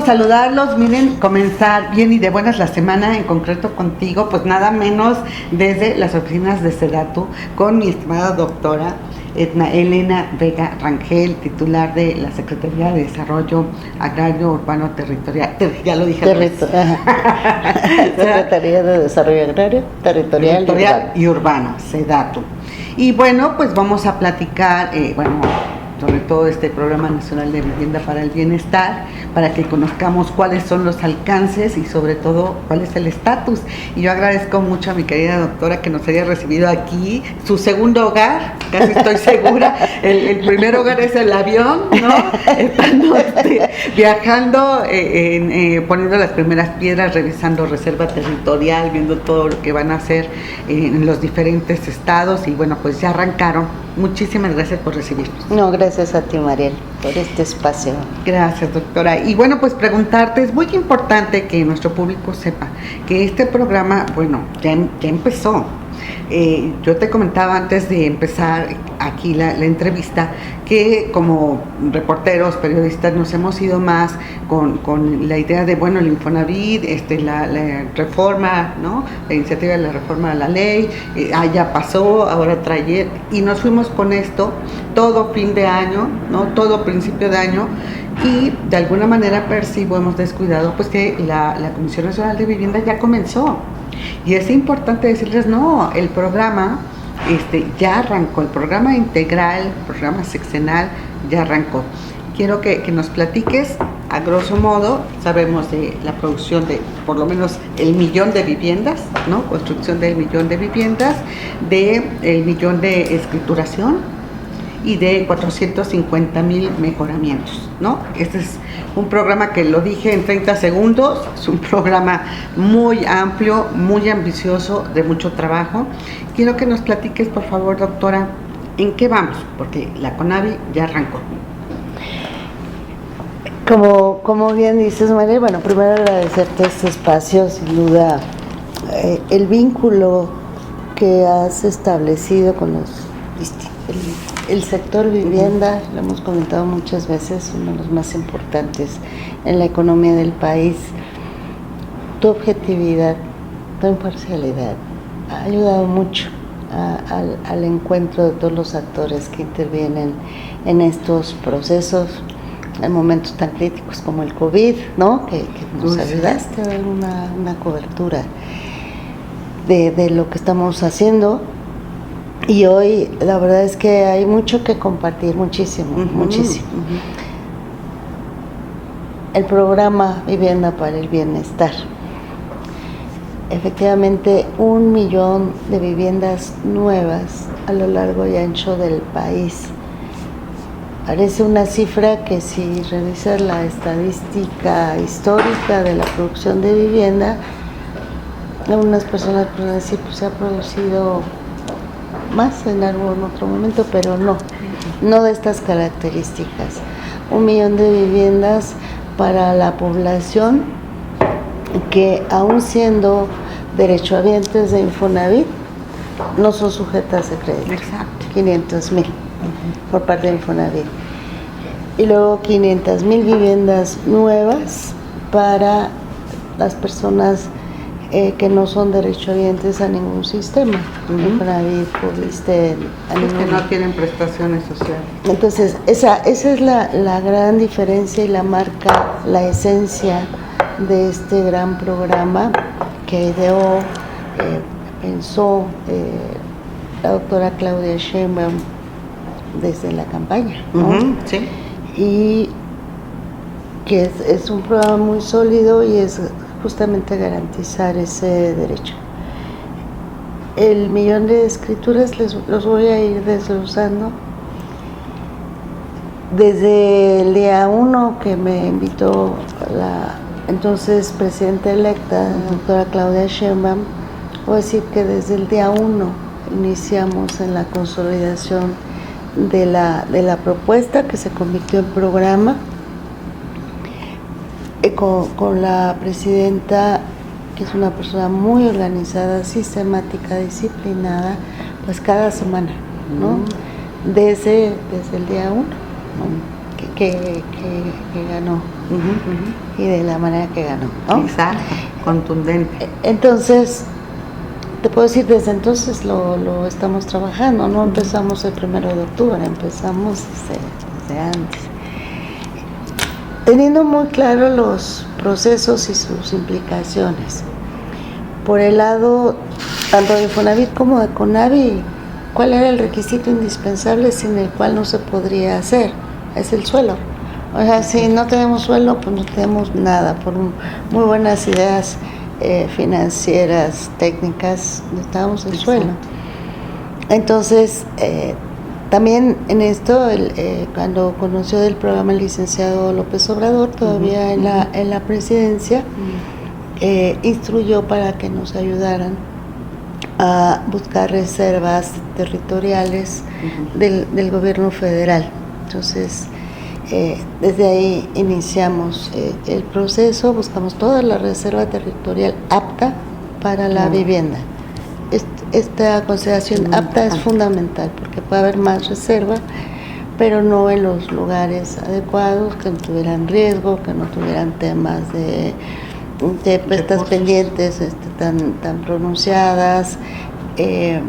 gusto saludarlos. Miren, comenzar bien y de buenas la semana, en concreto contigo, pues nada menos desde las oficinas de SEDATU, con mi estimada doctora Edna Elena Vega Rangel, titular de la Secretaría de Desarrollo Agrario Urbano Territorial. Ya lo dije. Secretaría de Desarrollo Agrario Territorial y Urbano, SEDATU. Y bueno, pues vamos a platicar, sobre todo este Programa Nacional de Vivienda para el Bienestar, para que conozcamos cuáles son los alcances y sobre todo cuál es el estatus. Y yo agradezco mucho a mi querida doctora que nos haya recibido aquí, su segundo hogar, casi estoy segura. El primer hogar es el avión, ¿no? Estando viajando, poniendo las primeras piedras, revisando reserva territorial, viendo todo lo que van a hacer en los diferentes estados y bueno, pues ya arrancaron. Muchísimas gracias por recibirnos. No, gracias a ti, Mariel, por este espacio. Gracias, doctora. Y bueno, pues preguntarte, es muy importante que nuestro público sepa que este programa, bueno, ya empezó. Yo te comentaba antes de empezar aquí la entrevista que como reporteros, periodistas, nos hemos ido más con la idea de, bueno, el Infonavit, la reforma, ¿no? La iniciativa de la reforma de la ley, ya pasó, ahora trae, y nos fuimos con esto todo fin de año, ¿no? Todo principio de año, y de alguna manera hemos descuidado pues que la Comisión Nacional de Vivienda ya comenzó. Y es importante decirles, no, el programa ya arrancó, el programa integral, el programa sexenal ya arrancó. Quiero que nos platiques, a grosso modo, sabemos de la producción de por lo menos el 1,000,000 de viviendas, ¿no? Construcción del 1,000,000 de viviendas, del 1,000,000 de escrituración y de 450,000 mejoramientos, ¿no? Este es un programa que lo dije en 30 segundos, es un programa muy amplio, muy ambicioso, de mucho trabajo. Quiero que nos platiques, por favor, doctora, ¿en qué vamos? Porque la CONAVI ya arrancó. Como bien dices, María, bueno, primero agradecerte este espacio, sin duda, el vínculo que has establecido con el sector vivienda, lo hemos comentado muchas veces, uno de los más importantes en la economía del país. Tu objetividad, tu imparcialidad ha ayudado mucho al encuentro de todos los actores que intervienen en estos procesos, en momentos tan críticos como el COVID, ¿no? Que nos ayudaste a dar una cobertura de lo que estamos haciendo. Y hoy la verdad es que hay mucho que compartir, muchísimo. El programa Vivienda para el Bienestar. Efectivamente, 1,000,000 de viviendas nuevas a lo largo y ancho del país. Parece una cifra que, si revisas la estadística histórica de la producción de vivienda, algunas personas pueden decir, pues se ha producido más en algún otro momento, pero no de estas características. 1,000,000 de viviendas para la población que, aún siendo derechohabientes de Infonavit, no son sujetas de crédito. Exacto. 500,000 por parte de Infonavit. Y luego 500,000 viviendas nuevas para las personas que no son derechohabientes a ningún sistema, Infonavit, Fobiste, que no tienen prestaciones sociales. Entonces, esa es la gran diferencia y la marca, la esencia de este gran programa que ideó, pensó la doctora Claudia Sheinbaum desde la campaña, ¿no? Sí. Y que es un programa muy sólido y es justamente garantizar ese derecho. El 1,000,000 de escrituras los voy a ir desglosando. Desde el día 1 que me invitó la entonces presidenta electa, la doctora Claudia Sheinbaum, voy a decir que desde el día 1 iniciamos en la consolidación de la propuesta que se convirtió en programa. Con la presidenta, que es una persona muy organizada, sistemática, disciplinada, pues cada semana, ¿no? Desde el día 1, ¿no? que ganó y de la manera que ganó, ¿no? Exacto, contundente. Entonces, te puedo decir, desde entonces lo estamos trabajando, no empezamos el 1 de octubre, empezamos desde antes. Teniendo muy claro los procesos y sus implicaciones. Por el lado tanto de Infonavit como de Conavi, ¿cuál era el requisito indispensable sin el cual no se podría hacer? Es el suelo. O sea, si no tenemos suelo, pues no tenemos nada. Por muy buenas ideas financieras, técnicas, necesitábamos el suelo. Entonces, también en esto, cuando conoció del programa el licenciado López Obrador, todavía en la presidencia, instruyó para que nos ayudaran a buscar reservas territoriales del gobierno federal. Entonces, desde ahí iniciamos el proceso, buscamos toda la reserva territorial apta para la vivienda. Esta consideración apta es fundamental porque puede haber más reserva, pero no en los lugares adecuados, que no tuvieran riesgo, que no tuvieran temas de estas pendientes tan pronunciadas, que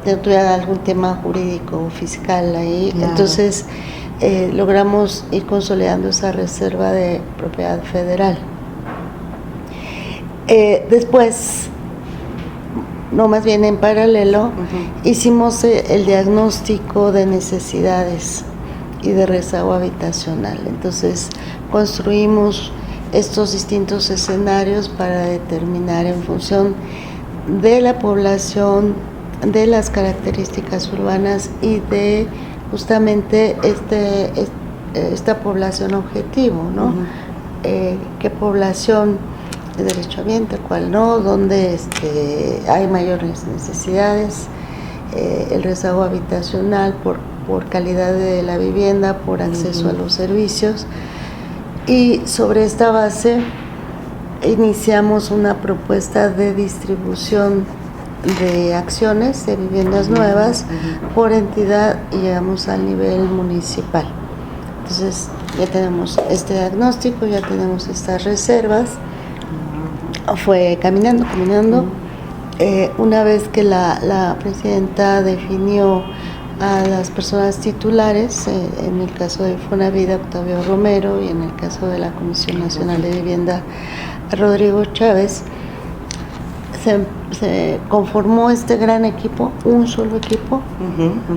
no tuviera algún tema jurídico o fiscal ahí. Claro. Entonces logramos ir consolidando esa reserva de propiedad federal. Después, no, más bien en paralelo, hicimos el diagnóstico de necesidades y de rezago habitacional. Entonces construimos estos distintos escenarios para determinar en función de la población, de las características urbanas y de justamente esta población objetivo, ¿no? ¿Qué población de derechohabiente, cuál no, dónde hay mayores necesidades, el rezago habitacional por calidad de la vivienda, por acceso a los servicios? Y sobre esta base iniciamos una propuesta de distribución de acciones de viviendas nuevas por entidad y llegamos al nivel municipal. Entonces ya tenemos este diagnóstico, ya tenemos estas reservas. Fue caminando. Una vez que la presidenta definió a las personas titulares, en el caso de Infonavit, Octavio Romero, y en el caso de la Comisión Nacional de Vivienda, Rodrigo Chávez, se conformó este gran equipo, un solo equipo,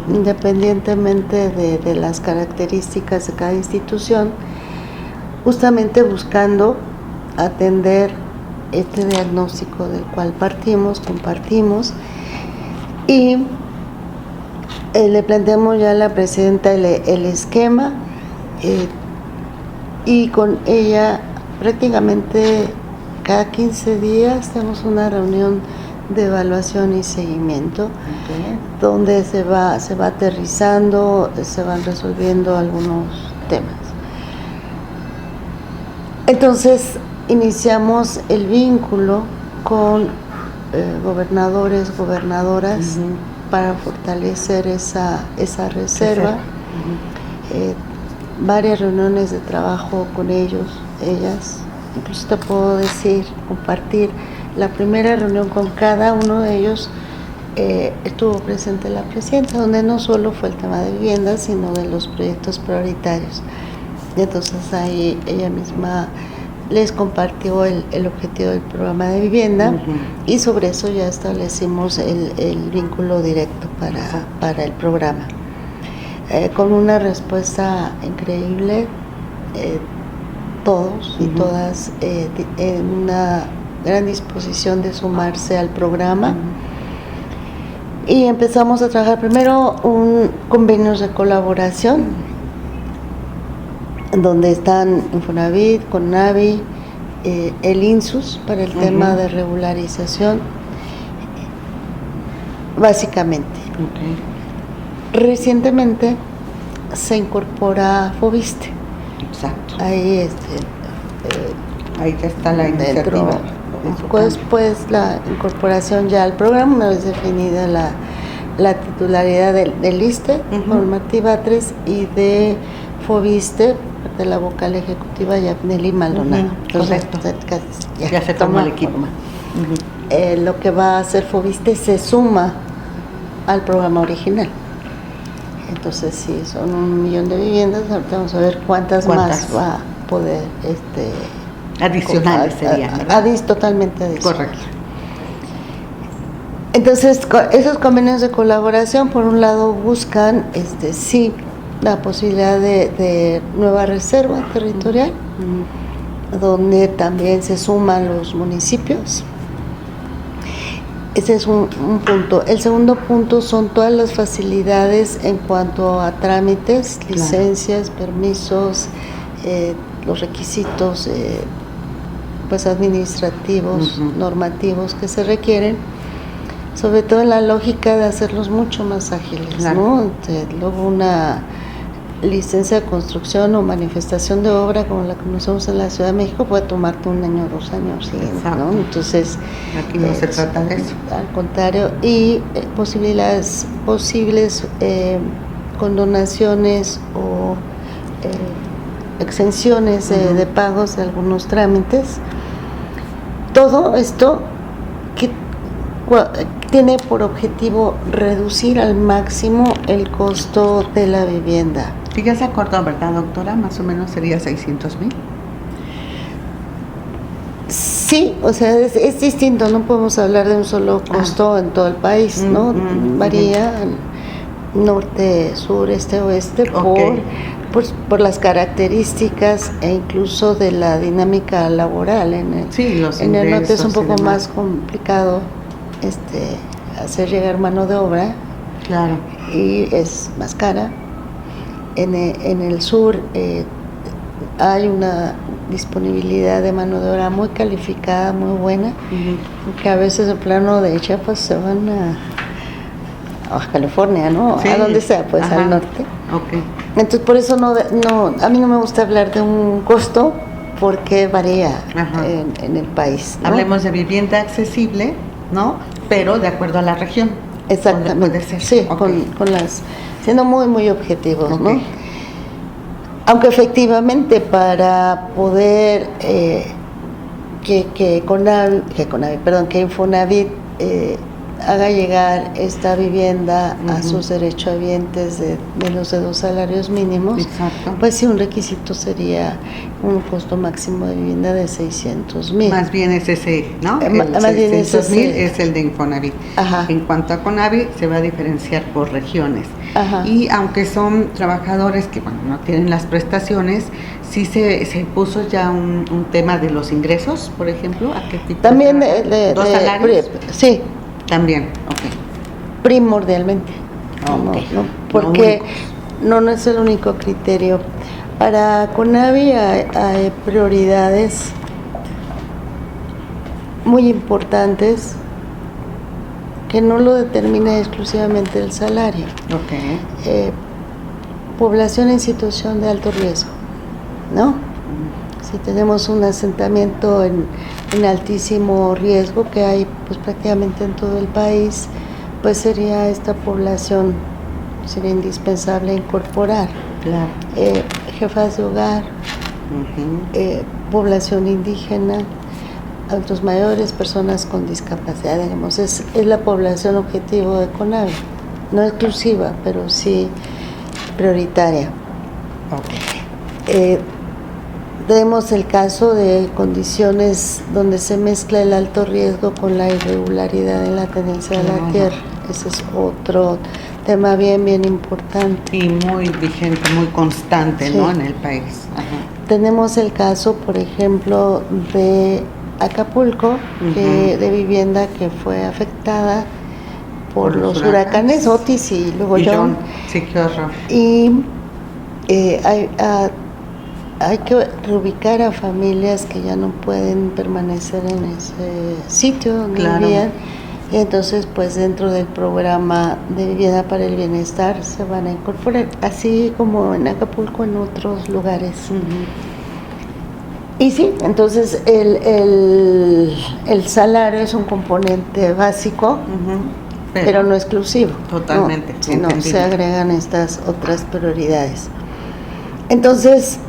independientemente de las características de cada institución, justamente buscando atender este diagnóstico del cual compartimos, y le planteamos ya a la presidenta el esquema, y con ella prácticamente cada 15 días tenemos una reunión de evaluación y seguimiento, donde se va aterrizando, se van resolviendo algunos temas. Entonces iniciamos el vínculo con gobernadores, gobernadoras, para fortalecer esa reserva. Varias reuniones de trabajo con ellos, ellas. Incluso te puedo compartir, la primera reunión con cada uno de ellos estuvo presente la presidenta, donde no solo fue el tema de vivienda, sino de los proyectos prioritarios. Y entonces ahí ella misma les compartió el objetivo del programa de vivienda, y sobre eso ya establecimos el vínculo directo para el programa. Con una respuesta increíble, todos y todas en una gran disposición de sumarse al programa. Y empezamos a trabajar primero convenios de colaboración, donde están Infonavit, Conavi, el INSUS para el tema de regularización, básicamente. Recientemente se incorpora Foviste. Exacto. Ahí ahí ya está la iniciativa. Después la incorporación ya al programa, una vez definida la titularidad del ISSSTE, normativa 3, y de Foviste parte de la vocal ejecutiva, Yabneli Maldonado. Correcto. Ya se tomó el equipo. Lo que va a hacer Fobiste se suma al programa original. Entonces, sí, son 1 millón de viviendas. Ahorita vamos a ver cuántas más va a poder. Adicionales serían, ¿verdad? Totalmente adicionales. Correcto. Entonces, esos convenios de colaboración, por un lado, buscan sí la posibilidad de nueva reserva territorial, donde también se suman los municipios. Ese es un punto. El segundo punto son todas las facilidades en cuanto a trámites, licencias, permisos, los requisitos pues administrativos, normativos que se requieren, sobre todo en la lógica de hacerlos mucho más ágiles, ¿no? Luego una licencia de construcción o manifestación de obra como la conocemos en la Ciudad de México puede tomarte 1 año, 2 años, ¿no? Entonces aquí no se trata de eso. Al contrario, y posibles condonaciones o exenciones de pagos de algunos trámites. Todo esto que tiene por objetivo reducir al máximo el costo de la vivienda. Sí, ya se acordó, ¿verdad, doctora? Más o menos sería 600,000. Sí, o sea, es distinto, no podemos hablar de un solo costo en todo el país, ¿no? Varía norte, sur, este, oeste, por las características e incluso de la dinámica laboral. En el norte es un poco más complicado hacer llegar mano de obra. Claro. Y es más cara. En el sur hay una disponibilidad de mano de obra muy calificada, muy buena, que a veces de plano de Chiapas se van a Baja California, ¿no? Sí. A donde sea, pues al norte. Okay. Entonces por eso no, a mí no me gusta hablar de un costo porque varía en el país, ¿no? Hablemos de vivienda accesible, ¿no? Pero de acuerdo a la región. Exactamente. Puede ser. Sí, con las siendo muy objetivos, ¿no? Aunque efectivamente para poder que Infonavit haga llegar esta vivienda a sus derechohabientes de menos de 2 salarios mínimos, pues sí, un requisito sería un costo máximo de vivienda de 600,000. Más bien es ese, ¿no? Más bien 600,000 es el de Infonavit. Ajá. En cuanto a Conavit, se va a diferenciar por regiones. Ajá. Y aunque son trabajadores que no tienen las prestaciones, sí se puso ya un tema de los ingresos, por ejemplo. ¿A qué tipo? También ¿2 salarios? Sí. También, primordialmente. Porque no es el único criterio. Para Conavi hay prioridades muy importantes que no lo determina exclusivamente el salario. Población en situación de alto riesgo, ¿no? Si tenemos un asentamiento en altísimo riesgo que hay pues prácticamente en todo el país, pues sería esta población, sería indispensable incorporar. Jefas de hogar, población indígena, adultos mayores, personas con discapacidad, digamos, es la población objetivo de Conavi, no exclusiva, pero sí prioritaria. Tenemos el caso de condiciones donde se mezcla el alto riesgo con la irregularidad en la tenencia de la tierra. Ese es otro tema bien importante. Y muy vigente, muy constante, ¿no? En el país. Tenemos el caso, por ejemplo, de Acapulco, de vivienda que fue afectada por los huracanes Otis y luego John. Sí, qué horror. Y hay que reubicar a familias que ya no pueden permanecer en ese sitio donde vivían. Y entonces, pues dentro del programa de vivienda para el bienestar se van a incorporar, así como en Acapulco, en otros lugares. Y sí, entonces el salario es un componente básico, pero no exclusivo. Totalmente. No se agregan estas otras prioridades. Entonces,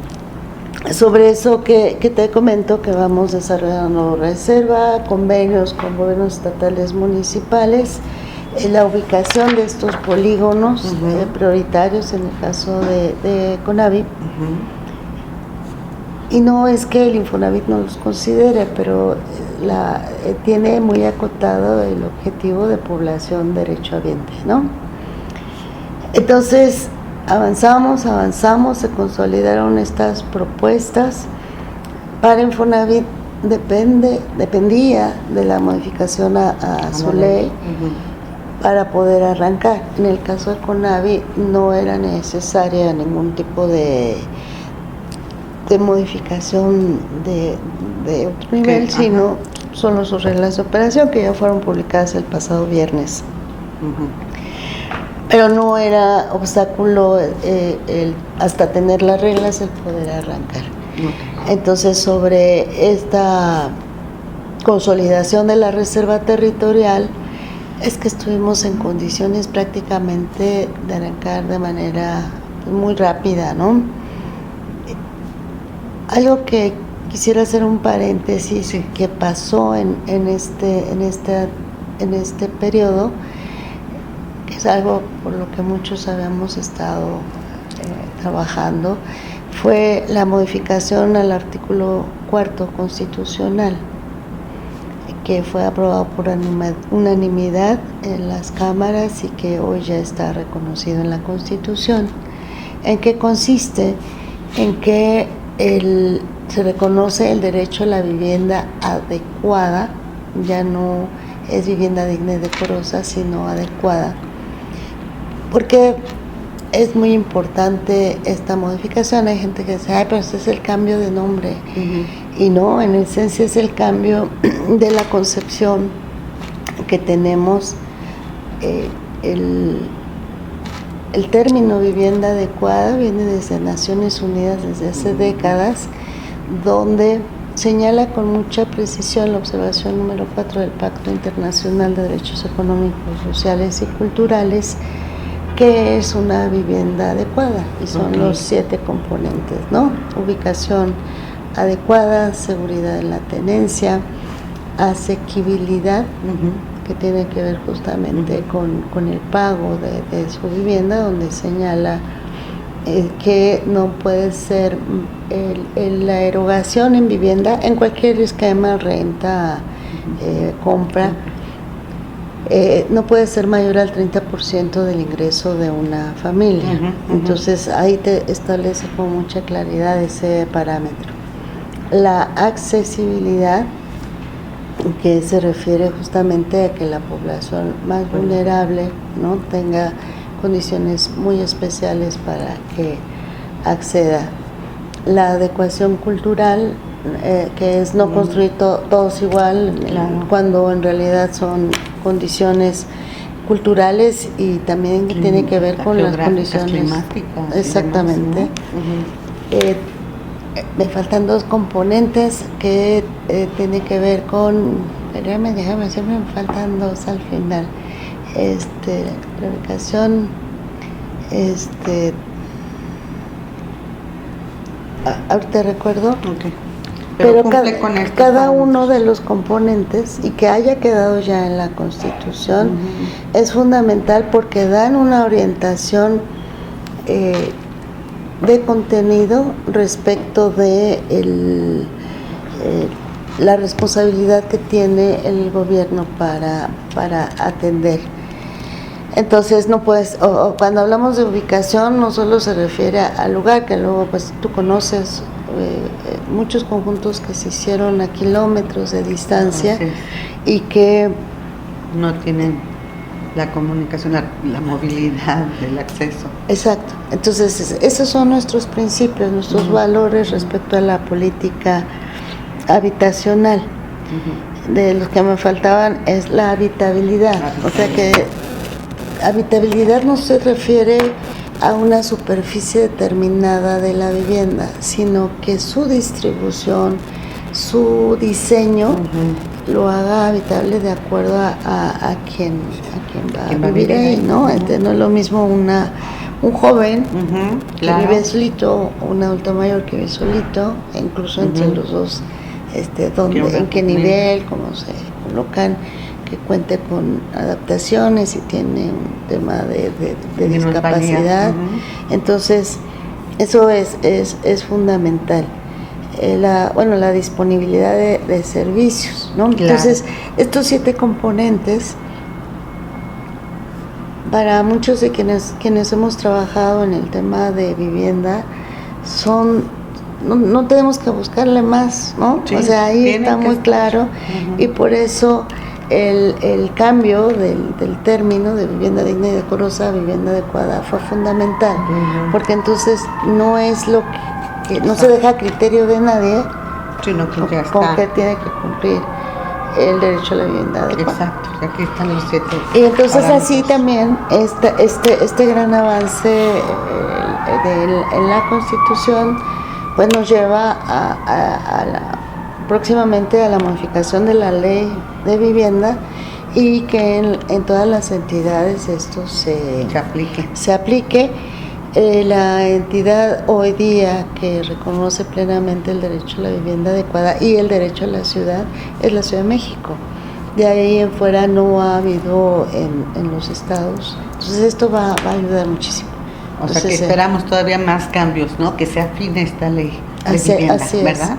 Sobre eso que te comento, que vamos desarrollando reserva, convenios con gobiernos estatales, municipales, la ubicación de estos polígonos prioritarios en el caso de Conavip. Y no es que el Infonavit no los considere, pero tiene muy acotado el objetivo de población derechohabiente, ¿no? Entonces, avanzamos, se consolidaron estas propuestas. Para Infonavit dependía de la modificación a su ley para poder arrancar. En el caso de Conavit no era necesaria ningún tipo de modificación de otro nivel, sino solo sus reglas de operación, que ya fueron publicadas el pasado viernes. Pero no era obstáculo hasta tener las reglas el poder arrancar. Entonces, sobre esta consolidación de la reserva territorial, es que estuvimos en condiciones prácticamente de arrancar de manera muy rápida, ¿no? Algo que quisiera hacer un paréntesis que pasó en este periodo, que es algo por lo que muchos habíamos estado trabajando, fue la modificación al artículo 4 constitucional, que fue aprobado por unanimidad en las cámaras y que hoy ya está reconocido en la Constitución. ¿En qué consiste? En que se reconoce el derecho a la vivienda adecuada, ya no es vivienda digna y decorosa, sino adecuada. Porque es muy importante esta modificación. Hay gente que dice, pero este es el cambio de nombre. Y no, en esencia es el cambio de la concepción que tenemos. El término vivienda adecuada viene desde Naciones Unidas desde hace décadas, donde señala con mucha precisión la observación número 4 del Pacto Internacional de Derechos Económicos, Sociales y Culturales, que es una vivienda adecuada, y son los 7 componentes, ¿no? Ubicación adecuada, seguridad en la tenencia, asequibilidad, que tiene que ver justamente con el pago de su vivienda, donde señala que no puede ser la erogación en vivienda, en cualquier esquema, renta, compra, no puede ser mayor al 30% del ingreso de una familia. Entonces ahí te establece con mucha claridad ese parámetro. La accesibilidad, que se refiere justamente a que la población más vulnerable, ¿no?, tenga condiciones muy especiales para que acceda. La adecuación cultural, que es no construir todos igual, cuando en realidad son condiciones culturales y también tiene que ver con las condiciones climáticas. Exactamente. Me faltan 2 componentes que tienen que ver con, déjame, siempre me faltan 2 al final. La ubicación, ahorita recuerdo. Pero cada uno de los componentes, y que haya quedado ya en la Constitución, es fundamental porque dan una orientación de contenido respecto de la responsabilidad que tiene el gobierno para atender. Entonces no puedes, o cuando hablamos de ubicación no solo se refiere al lugar, que luego pues tú conoces muchos conjuntos que se hicieron a kilómetros de distancia y que no tienen la comunicación, la movilidad del acceso. Exacto. Entonces, esos son nuestros principios, nuestros valores respecto a la política habitacional. De los que me faltaban es la habitabilidad. O sea que habitabilidad no se refiere a una superficie determinada de la vivienda, sino que su distribución, su diseño lo haga habitable de acuerdo a quien va a vivir ahí, ¿no? Entonces, no es lo mismo un joven claro. que vive solito, un adulto mayor que vive solito, e incluso entre los dos, en qué nivel, cómo se colocan, que cuente con adaptaciones y tiene un tema de discapacidad. Entonces, eso es fundamental. La disponibilidad de servicios, ¿no? Claro. Entonces, estos 7 componentes, para muchos de quienes hemos trabajado en el tema de vivienda, no tenemos que buscarle más, ¿no? Sí, o sea, ahí está muy claro, y por eso el cambio del término de vivienda digna y decorosa a vivienda adecuada fue fundamental, porque entonces no es lo que no se deja a criterio de nadie, sino que ya está. Con que tiene que cumplir el derecho a la vivienda adecuada. Exacto, aquí están los 7. Y entonces así también este gran avance en la Constitución pues nos lleva próximamente a la modificación de la ley de vivienda, y que en todas las entidades esto se aplique. La entidad hoy día que reconoce plenamente el derecho a la vivienda adecuada y el derecho a la ciudad es la Ciudad de México. De ahí en fuera no ha habido en los estados. Entonces esto va a ayudar muchísimo. O sea que esperamos todavía más cambios, ¿no? Que se afine esta ley de vivienda, ¿verdad?